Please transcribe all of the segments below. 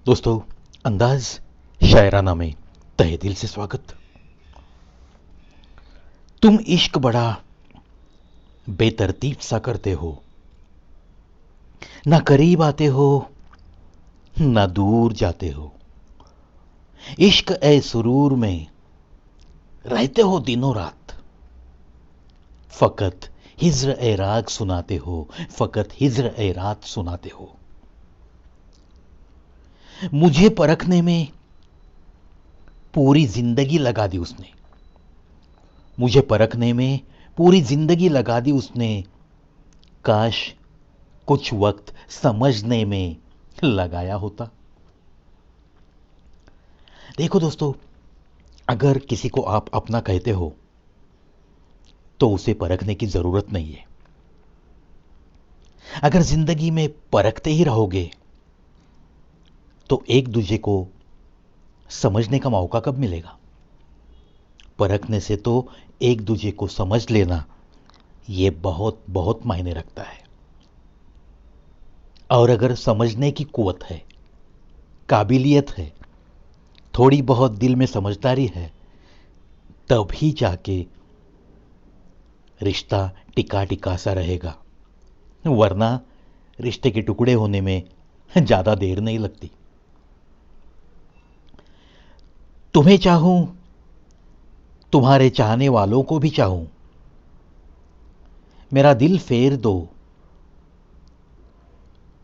दोस्तों, अंदाज शायराना में तहे दिल से स्वागत। तुम इश्क बड़ा बेतरतीब सा करते हो, ना करीब आते हो ना दूर जाते हो। इश्क ए सुरूर में रहते हो दिनों रात, फकत हिज्र ए राग सुनाते हो, फकत हिज्र ए रात सुनाते हो। मुझे परखने में पूरी जिंदगी लगा दी उसने, मुझे परखने में पूरी जिंदगी लगा दी उसने। काश कुछ वक्त समझने में लगाया होता। देखो दोस्तों, अगर किसी को आप अपना कहते हो तो उसे परखने की जरूरत नहीं है। अगर जिंदगी में परखते ही रहोगे तो एक दूसरे को समझने का मौका कब मिलेगा। परखने से तो एक दूसरे को समझ लेना यह बहुत बहुत मायने रखता है। और अगर समझने की कुवत है, काबिलियत है, थोड़ी बहुत दिल में समझदारी है, तभी जाके रिश्ता टिका टिका सा रहेगा। वरना रिश्ते के टुकड़े होने में ज्यादा देर नहीं लगती। तुम्हें चाहूं, तुम्हारे चाहने वालों को भी चाहूं, मेरा दिल फेर दो,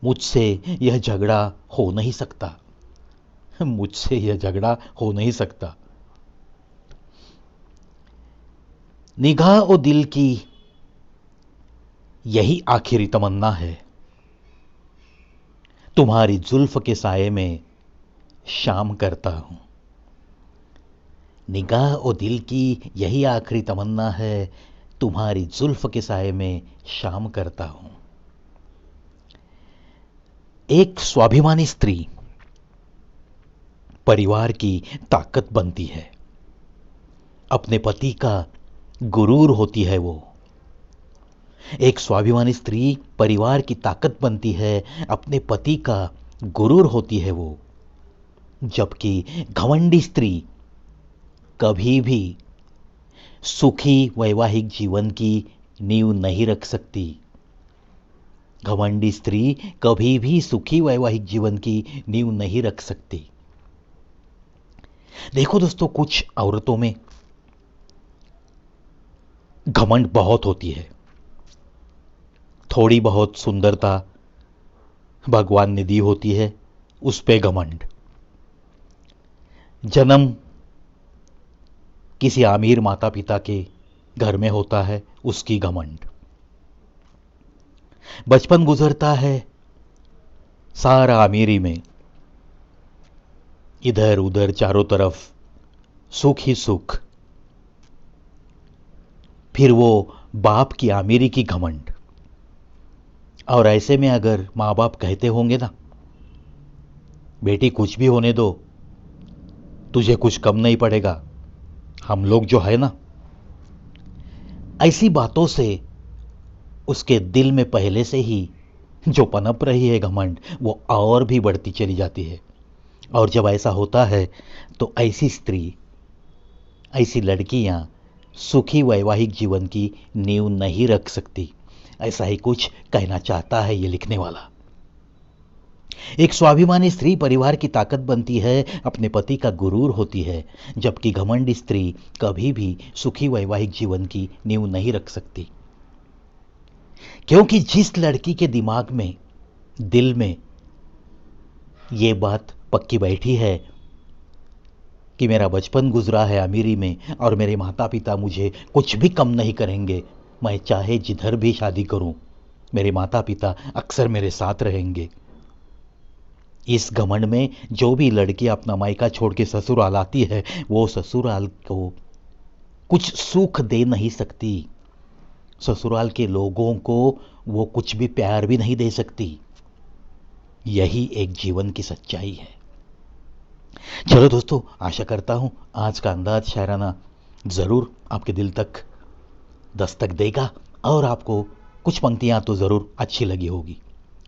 मुझसे यह झगड़ा हो नहीं सकता, मुझसे यह झगड़ा हो नहीं सकता। निगाह और दिल की यही आखिरी तमन्ना है, तुम्हारी जुल्फ के साये में शाम करता हूं। निगाह और दिल की यही आखिरी तमन्ना है, तुम्हारी जुल्फ के साये में शाम करता हूं। एक स्वाभिमानी स्त्री परिवार की ताकत बनती है, अपने पति का गुरूर होती है वो। एक स्वाभिमानी स्त्री परिवार की ताकत बनती है, अपने पति का गुरूर होती है वो। जबकि घमंडी स्त्री कभी भी सुखी वैवाहिक जीवन की नींव नहीं रख सकती। घमंडी स्त्री कभी भी सुखी वैवाहिक जीवन की नींव नहीं रख सकती। देखो दोस्तों, कुछ औरतों में घमंड बहुत होती है। थोड़ी बहुत सुंदरता भगवान ने दी होती है, उस पे घमंड। जन्म किसी अमीर माता पिता के घर में होता है, उसकी घमंड। बचपन गुजरता है सारा अमीरी में, इधर उधर चारों तरफ सुख ही सुख। फिर वो बाप की अमीरी की घमंड। और ऐसे में अगर माँ बाप कहते होंगे ना, बेटी कुछ भी होने दो, तुझे कुछ कम नहीं पड़ेगा, हम लोग जो है ना, ऐसी बातों से उसके दिल में पहले से ही जो पनप रही है घमंड, वो और भी बढ़ती चली जाती है। और जब ऐसा होता है तो ऐसी स्त्री, ऐसी लड़कियां सुखी वैवाहिक जीवन की नींव नहीं रख सकती। ऐसा ही कुछ कहना चाहता है ये लिखने वाला। एक स्वाभिमानी स्त्री परिवार की ताकत बनती है, अपने पति का गुरूर होती है, जबकि घमंडी स्त्री कभी भी सुखी वैवाहिक जीवन की नींव नहीं रख सकती। क्योंकि जिस लड़की के दिमाग में, दिल में ये बात पक्की बैठी है कि मेरा बचपन गुजरा है अमीरी में और मेरे माता पिता मुझे कुछ भी कम नहीं करेंगे, मैं चाहे जिधर भी शादी करूं, मेरे माता पिता अक्सर मेरे साथ रहेंगे। इस घमंड में जो भी लड़की अपना मायका छोड़ के ससुराल आती है, वो ससुराल को कुछ सुख दे नहीं सकती। ससुराल के लोगों को वो कुछ भी प्यार भी नहीं दे सकती। यही एक जीवन की सच्चाई है। चलो दोस्तों, आशा करता हूं आज का अंदाज शायराना जरूर आपके दिल तक दस्तक देगा और आपको कुछ पंक्तियां तो जरूर अच्छी लगी होगी।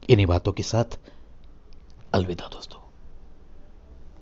इन्हीं बातों के साथ अलविदा दोस्तों।